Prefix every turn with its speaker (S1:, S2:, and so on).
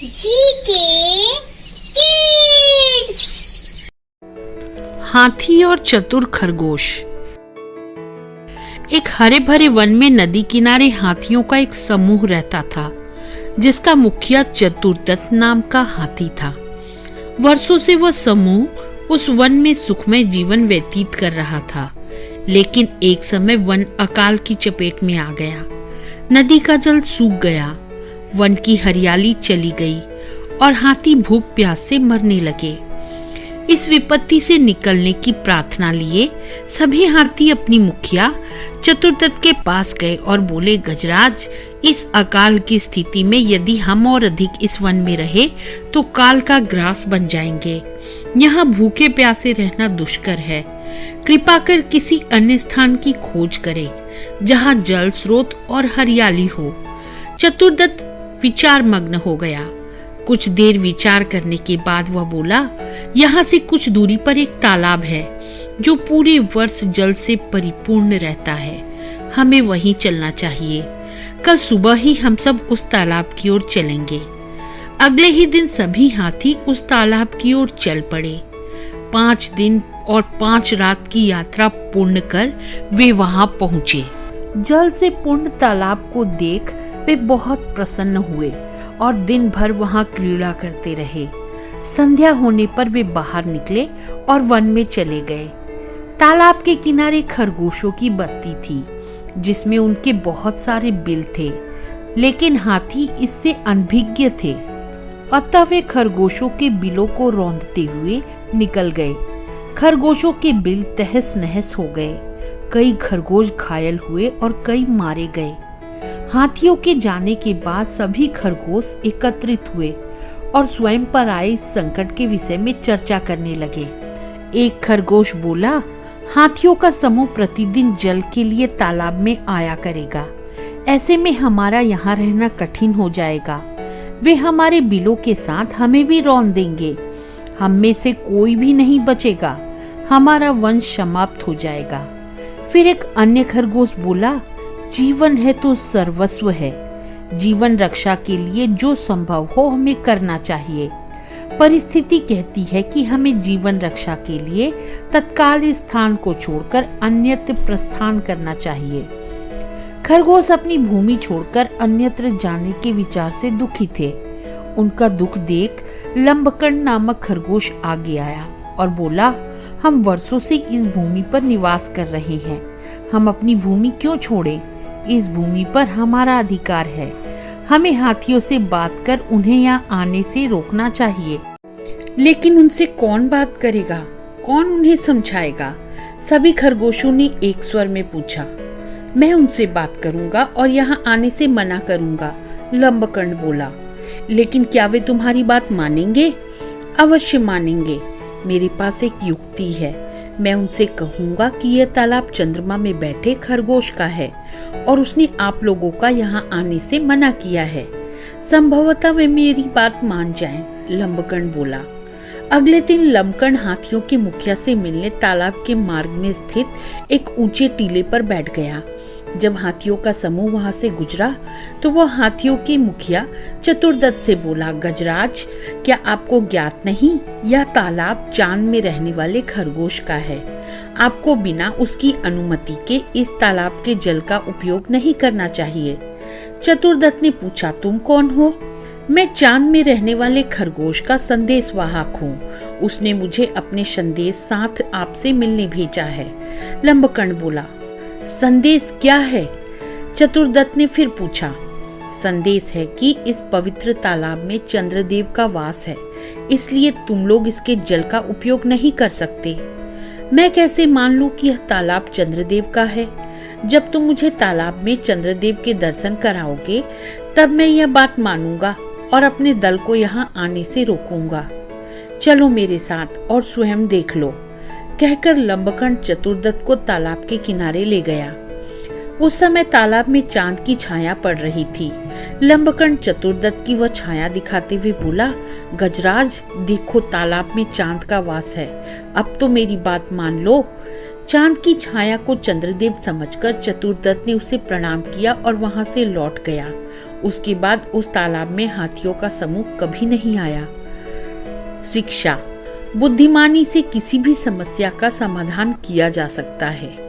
S1: GK kids.
S2: हाथी और चतुर खरगोश। एक हरे भरे वन में नदी किनारे हाथियों का एक समूह रहता था, जिसका मुखिया चतुरदत्त नाम का हाथी था। वर्षों से वह समूह उस वन में सुखमय जीवन व्यतीत कर रहा था, लेकिन एक समय वन अकाल की चपेट में आ गया। नदी का जल सूख गया, वन की हरियाली चली गई और हाथी भूख प्यास से मरने लगे। इस विपत्ति से निकलने की प्रार्थना लिए सभी हाथी अपनी मुखिया चतुरदत्त के पास गए और बोले, गजराज, इस अकाल की स्थिति में यदि हम और अधिक इस वन में रहे तो काल का ग्रास बन जाएंगे। यहाँ भूखे प्यासे रहना दुष्कर है। कृपा कर किसी अन्य स्थान की खोज करें जहाँ जल स्रोत और हरियाली हो। चतुरदत्त विचार मग्न हो गया। कुछ देर विचार करने के बाद वह बोला, यहाँ से कुछ दूरी पर एक तालाब है जो पूरे वर्ष जल से परिपूर्ण रहता है। हमें वहीं चलना चाहिए। कल सुबह ही हम सब उस तालाब की ओर चलेंगे। अगले ही दिन सभी हाथी उस तालाब की ओर चल पड़े। 5 दिन और 5 रात की यात्रा पूर्ण कर वे वहां पहुंचे। जल से पूर्ण तालाब को देख वे बहुत प्रसन्न हुए और दिन भर वहां क्रीड़ा करते रहे। संध्या होने पर वे बाहर निकले और वन में चले गए। तालाब के किनारे खरगोशों की बस्ती थी, जिसमें उनके बहुत सारे बिल थे, लेकिन हाथी इससे अनभिज्ञ थे। अतः वे खरगोशों के बिलों को रौंदते हुए निकल गए। खरगोशों के बिल तहस नहस हो गए। कई खरगोश घायल हुए और कई मारे गए। हाथियों के जाने के बाद सभी खरगोश एकत्रित हुए और स्वयं पर आए इस संकट के विषय में चर्चा करने लगे। एक खरगोश बोला, हाथियों का समूह प्रतिदिन जल के लिए तालाब में आया करेगा। ऐसे में हमारा यहाँ रहना कठिन हो जाएगा। वे हमारे बिलों के साथ हमें भी रौंद देंगे। हम में से कोई भी नहीं बचेगा। हमारा वंश समाप्त हो जाएगा। फिर एक अन्य खरगोश बोला, जीवन है तो सर्वस्व है। जीवन रक्षा के लिए जो संभव हो हमें करना चाहिए। परिस्थिति कहती है कि हमें जीवन रक्षा के लिए तत्काल इस स्थान को छोड़कर अन्यत्र प्रस्थान करना चाहिए। खरगोश अपनी भूमि छोड़कर अन्यत्र जाने के विचार से दुखी थे। उनका दुख देख लंबकर्ण नामक खरगोश आगे आया और बोला, हम वर्षों से इस भूमि पर निवास कर रहे हैं। हम अपनी भूमि क्यों छोड़ें? इस भूमि पर हमारा अधिकार है। हमें हाथियों से बात कर उन्हें यहाँ आने से रोकना चाहिए। लेकिन उनसे कौन बात करेगा? कौन उन्हें समझाएगा? सभी खरगोशों ने एक स्वर में पूछा। मैं उनसे बात करूंगा और यहाँ आने से मना करूंगा, लंबकर्ण बोला। लेकिन क्या वे तुम्हारी बात मानेंगे? अवश्य मानेंगे। मेरे पास एक युक्ति है। मैं उनसे कहूंगा कि यह तालाब चंद्रमा में बैठे खरगोश का है और उसने आप लोगों का यहाँ आने से मना किया है। संभवतः वे मेरी बात मान जाएं, लंबकर्ण बोला। अगले दिन लंबकर्ण हाथियों के मुखिया से मिलने तालाब के मार्ग में स्थित एक ऊंचे टीले पर बैठ गया। जब हाथियों का समूह वहां से गुजरा तो वह हाथियों के मुखिया चतुरदत्त से बोला, गजराज, क्या आपको ज्ञात नहीं, यह तालाब चांद में रहने वाले खरगोश का है। आपको बिना उसकी अनुमति के इस तालाब के जल का उपयोग नहीं करना चाहिए। चतुरदत्त ने पूछा, तुम कौन हो? मैं चांद में रहने वाले खरगोश का संदेशवाहक हूँ। उसने मुझे अपने संदेश साथ आपसे मिलने भेजा है, लंबकर्ण बोला। संदेश क्या है? चतुरदत्त ने फिर पूछा। संदेश है कि इस पवित्र तालाब में चंद्रदेव का वास है, इसलिए तुम लोग इसके जल का उपयोग नहीं कर सकते। मैं कैसे मान लूं कि यह तालाब चंद्रदेव का है? जब तुम मुझे तालाब में चंद्रदेव के दर्शन कराओगे तब मैं यह बात मानूंगा और अपने दल को यहाँ आने से रोकूंगा। चलो मेरे साथ और स्वयं देख लो, कहकर लंबकर्ण चतुरदत्त को तालाब के किनारे ले गया। उस समय तालाब में चांद की छाया पड़ रही थी। लंबकर्ण चतुरदत्त की वह छाया दिखाते हुए बोला, गजराज, देखो तालाब में चांद का वास है। अब तो मेरी बात मान लो। चांद की छाया को चंद्रदेव समझकर चतुरदत्त ने उसे प्रणाम किया और वहां से लौट गया उसके बाद उस तालाब में हाथियों का समूह कभी नहीं आया। शिक्षा, बुद्धिमानी से किसी भी समस्या का समाधान किया जा सकता है।